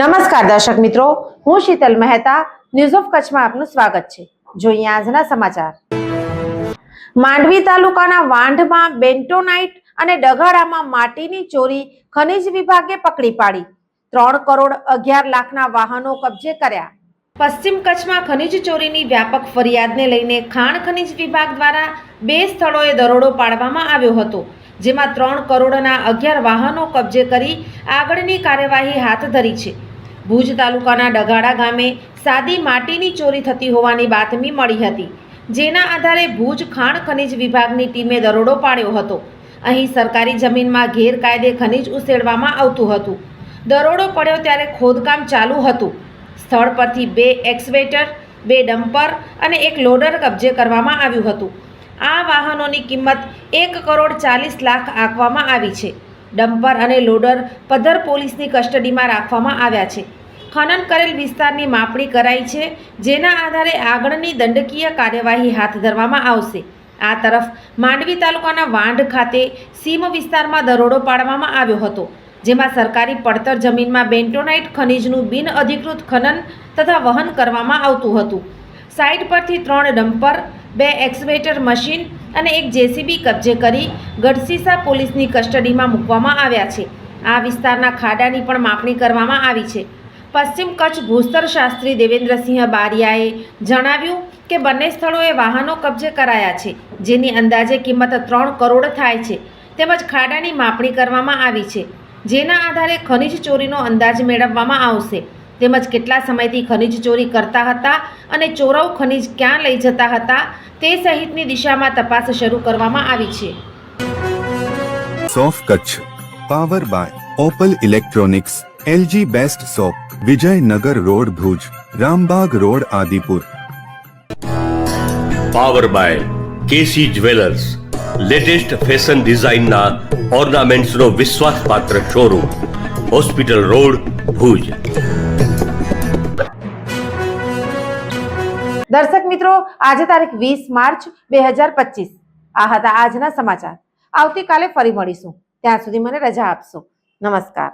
નમસ્કાર દર્શક મિત્રો, હું શીતલ મહેતા ન્યૂઝ ઓફ કચ્છમાં આપનું સ્વાગત છે। જોઈએ આજના સમાચાર। માંડવી તાલુકાના વાંઢમાં બેન્ટોનાઇટ અને ડગાડામાં માટીની ચોરી ખનીજ વિભાગે પકડી પાડી। 3 કરોડ 11 લાખના વાહનો કબજે કર્યા। પશ્ચિમ કચ્છમાં ખનીજ ચોરીની વ્યાપક ફરિયાદને લઈને ખાણ ખનીજ વિભાગ દ્વારા 2 સ્થળોએ દરોડો પાડવામાં આવ્યો હતો, જેમાં 3 કરોડના 11 વાહનો કબજે કરી આગળની કાર્યવાહી હાથ ધરી છે। ભુજ તાલુકાના ડગાડા ગામે સાદી માટીની ચોરી થતી હોવાની બાતમી મળી હતી, જેના આધારે ભુજ ખાણ ખનીજ વિભાગની ટીમે દરોડો પાડ્યો હતો। અહીં સરકારી જમીનમાં ગેરકાયદે ખનીજ ઉસેડવામાં આવતું હતું। દરોડો પડ્યો ત્યારે ખોદકામ ચાલુ હતું। સ્થળ પરથી 2 એક્સવેટર, 2 ડમ્પર અને 1 લોડર કબજે કરવામાં આવ્યું હતું। આ વાહનોની કિંમત 1 કરોડ 40 લાખ આંકવામાં આવી છે। ડમ્પર અને લોડર પધ્ધર પોલીસની કસ્ટડીમાં રાખવામાં આવ્યા છે। ખનન કરેલ વિસ્તારની માપણી કરાઈ છે, જેના આધારે આગળની દંડકીય કાર્યવાહી હાથ ધરવામાં આવશે। આ તરફ માંડવી તાલુકાના વાંઢ ખાતે સીમ વિસ્તારમાં દરોડો પાડવામાં આવ્યો હતો, જેમાં સરકારી પડતર જમીનમાં બેન્ટોનાઇટ ખનીજનું બિનઅધિકૃત ખનન તથા વહન કરવામાં આવતું હતું। સાઇટ પરથી 3 ડમ્પર, 2 એક્સવેટર મશીન અને 1 જેસીબી કબજે કરી ગઢસીસા પોલીસની કસ્ટડીમાં મૂકવામાં આવ્યા છે। આ વિસ્તારના ખાડાની પણ માપણી કરવામાં આવી છે। પશ્ચિમ કચ્છ ભૂસ્તર શાસ્ત્રી દેવેન્દ્રસિંહ બારિયાએ જણાવ્યું કે બંને સ્થળોએ વાહનો કબજે કરાયા છે, જેની અંદાજે કિંમત 3 કરોડ થાય છે, તેમજ ખાડાની માપણી કરવામાં આવી છે, જેના આધારે ખનીજ ચોરીનો અંદાજ મેળવવામાં આવશે, તેમજ કેટલા સમયથી ખનીજ ચોરી કરતા હતા અને ચોરવ ખનીજ ક્યાં લઈ જતા હતા તે સહિતની દિશામાં તપાસ શરૂ કરવામાં આવી છે। સોફ Kutch power by Opal electronics, LG best shop, Vijaynagar road Bhuj, Rambag road Adipur. Power by KC jewellers, latest fashion ડિઝાઇનના ઓર્નામેન્ટ્સનો વિશ્વાસપાત્ર શોરૂમ, હોસ્પિટલ રોડ ભુજ। દર્શક મિત્રો, આજે તારીખ 20 માર્ચ 2025 આ હતા આજના સમાચાર। આવતીકાલે ફરી મળીશું, ત્યાં સુધી મને રજા આપશો। નમસ્કાર।